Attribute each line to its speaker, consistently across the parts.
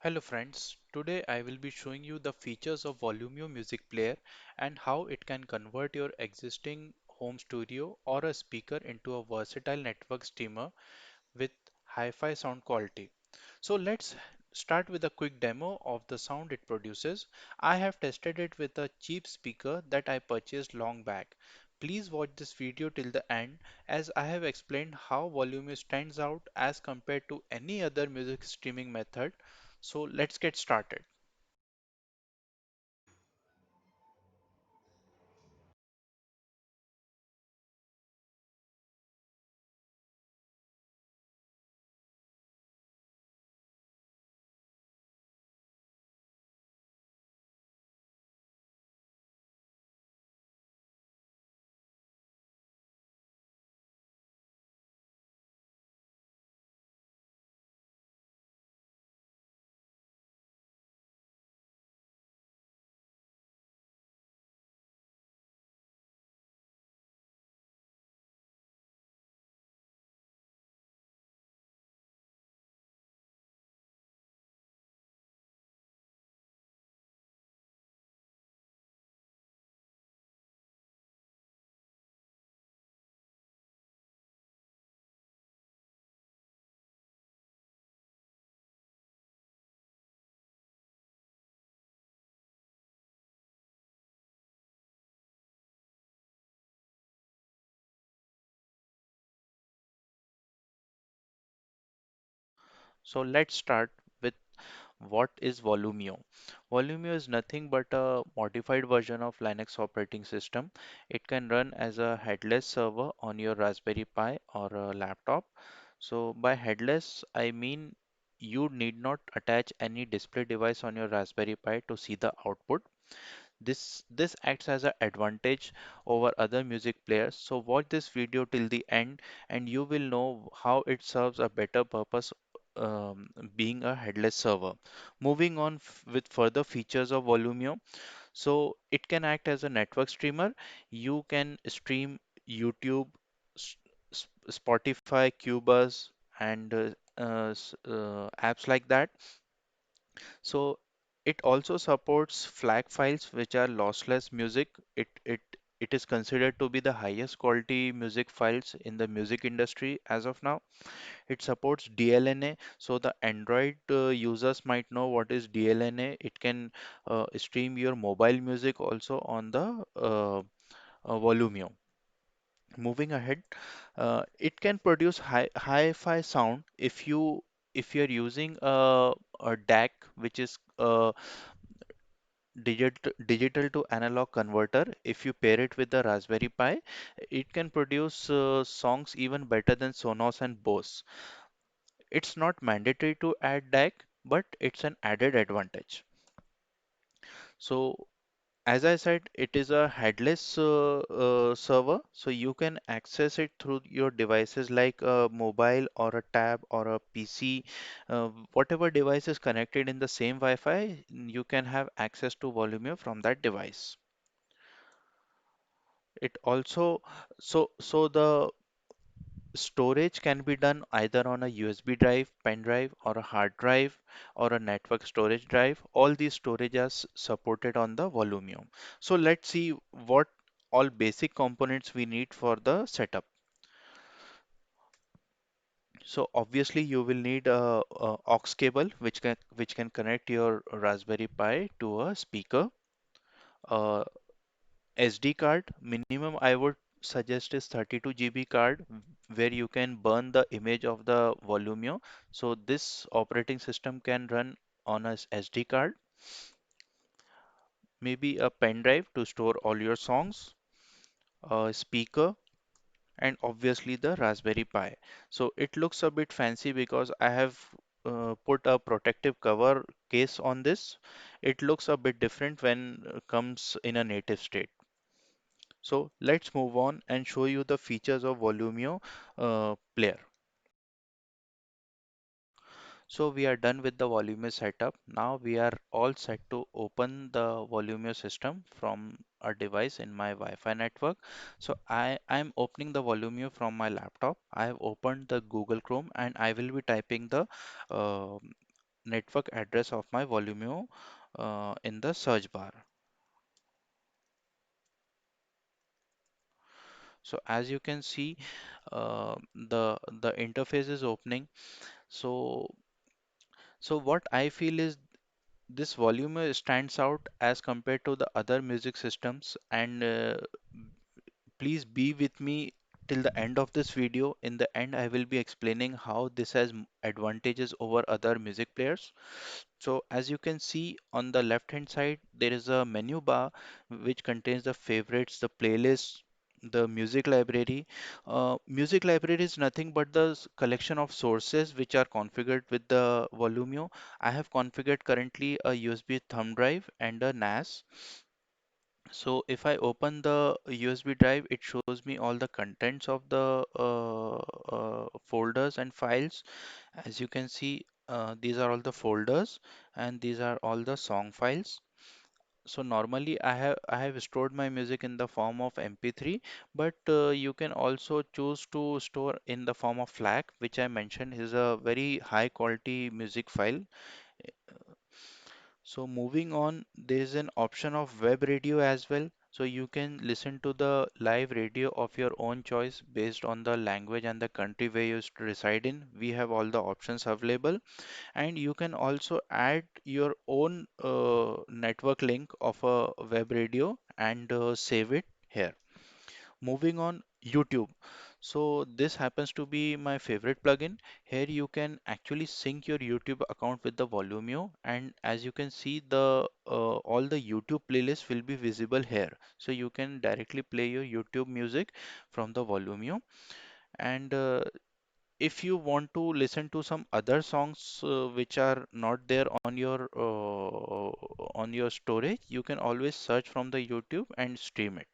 Speaker 1: Hello friends, today I will be showing you the features of Volumio music player and how it can convert your existing home studio or a speaker into a versatile network streamer with hi-fi sound quality. So let's start with a quick demo of the sound it produces. I have tested it with a cheap speaker that I purchased long back. Please watch this video till the end as I have explained how Volumio stands out as compared to any other music streaming method. So let's get started. So let's start with what is Volumio. Volumio is nothing but a modified version of Linux operating system. It can run as a headless server on your Raspberry Pi or a laptop. So by headless, I mean you need not attach any display device on your Raspberry Pi to see the output. This acts as an advantage over other music players. So watch this video till the end and you will know how it serves a better purpose being a headless server. Moving on with further features of Volumio. So it can act as a network streamer. You can stream YouTube, S- Spotify, Cubase, and apps like that. So it also supports FLAC files, which are lossless music. It is considered to be the highest quality music files in the music industry as of now. It supports DLNA, so the Android users might know what is DLNA. It can stream your mobile music also on the Volumio. Moving ahead, it can produce hi-fi sound if you're using a DAC, which is digital to analog converter. If you pair it with the Raspberry Pi, it can produce songs even better than Sonos and Bose. It's not mandatory to add DAC, but it's an added advantage. So as I said, it is a headless server, so you can access it through your devices like a mobile or a tab or a PC. Whatever device is connected in the same Wi-Fi, you can have access to Volumio from that device. It also so the storage can be done either on a USB drive, pen drive, or a hard drive, or a network storage drive. All these storage are supported on the Volumio. So let's see what all basic components we need for the setup. So obviously you will need a aux cable which can connect your Raspberry Pi to a speaker. A SD card, minimum I would suggest is 32 GB card where you can burn the image of the Volumio. So this operating system can run on a SD card, maybe a pen drive to store all your songs, a speaker, and obviously the Raspberry Pi. So it looks a bit fancy because I have put a protective cover case on this. It looks a bit different when comes in a native state. So let's move on and show you the features of Volumio player. So we are done with the Volumio setup. Now we are all set to open the Volumio system from a device in my Wi-Fi network. So I'm opening the Volumio from my laptop. I have opened the Google Chrome and I will be typing the uh, network address of my Volumio in the search bar. So as you can see, the interface is opening. So what I feel is this Volumio stands out as compared to the other music systems, and please be with me till the end of this video. In the end, I will be explaining how this has advantages over other music players. So as you can see on the left hand side, there is a menu bar which contains the favorites, the playlist, the music library. Music library is nothing but the collection of sources which are configured with the Volumio. I have configured currently a USB thumb drive and a NAS. So if I open the USB drive, it shows me all the contents of the folders and files. As you can see, these are all the folders and these are all the song files. So normally I have stored my music in the form of MP3, but you can also choose to store in the form of FLAC, which I mentioned is a very high quality music file. So moving on, there is an option of web radio as well. So you can listen to the live radio of your own choice based on the language and the country where you reside in. We have all the options available, and you can also add your own network link of a web radio and save it here. Moving on, YouTube. So this happens to be my favorite plugin. Here you can actually sync your YouTube account with the Volumio, and as you can see, the all the YouTube playlists will be visible here. So you can directly play your YouTube music from the Volumio. And if you want to listen to some other songs which are not there on your storage, you can always search from the YouTube and stream it.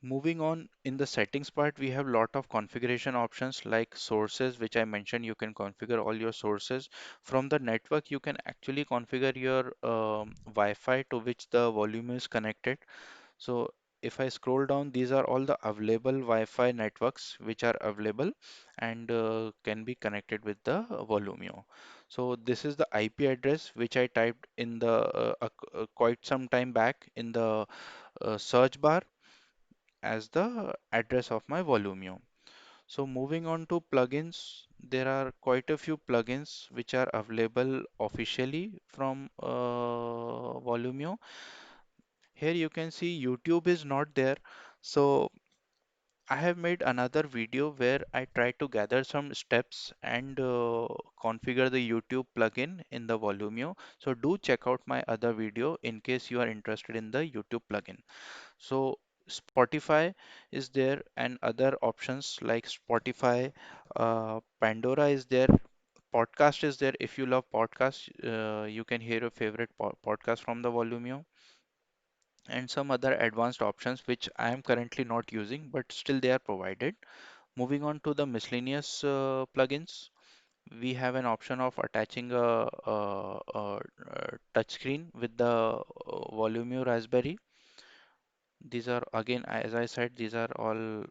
Speaker 1: Moving on, in the settings part, we have lot of configuration options like sources, which I mentioned. You can configure all your sources. From the network, you can actually configure your Wi-Fi to which the volume is connected. So if I scroll down, these are all the available Wi-Fi networks which are available and can be connected with the Volumio. So this is the IP address which I typed in the quite some time back in the search bar as the address of my Volumio. So moving on to plugins, there are quite a few plugins which are available officially from Volumio. Here you can see YouTube is not there. So I have made another video where I try to gather some steps and configure the YouTube plugin in the Volumio. So do check out my other video in case you are interested in the YouTube plugin. So Spotify is there and other options like Spotify, Pandora is there, podcast is there. If you love podcasts, you can hear your favorite podcast from the Volumio, and some other advanced options which I am currently not using, but still they are provided. Moving on to the miscellaneous plugins, we have an option of attaching a touchscreen with the Volumio Raspberry. These are again, as I said, these are all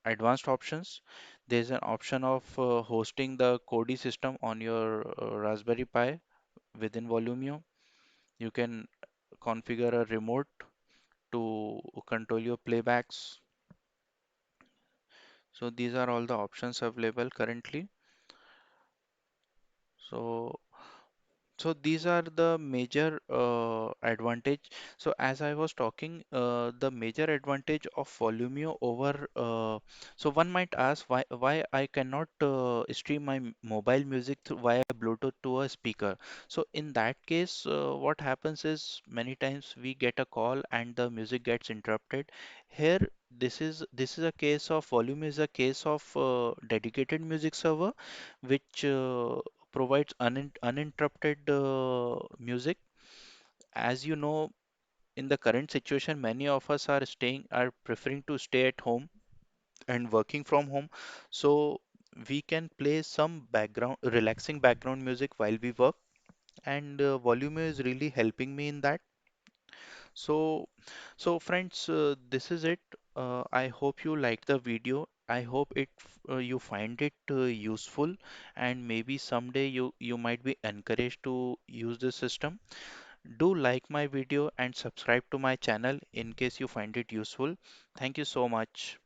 Speaker 1: advanced options. There's an option of hosting the Kodi system on your Raspberry Pi within Volumio. You can configure a remote to control your playbacks. So these are all the options available currently. So these are the major advantage. So as I was talking, the major advantage of Volumio over so one might ask why I cannot stream my mobile music through via Bluetooth to a speaker. So in that case, what happens is many times we get a call and the music gets interrupted. Here, this is a case of Volumio is a case of dedicated music server which provides uninterrupted music. As you know, in the current situation, many of us are preferring to stay at home and working from home. So we can play some background, relaxing background music while we work, and Volume is really helping me in that. So, friends, this is it. I hope you liked the video. I hope you find it useful, and maybe someday you might be encouraged to use this system. Do like my video and subscribe to my channel in case you find it useful. Thank you so much.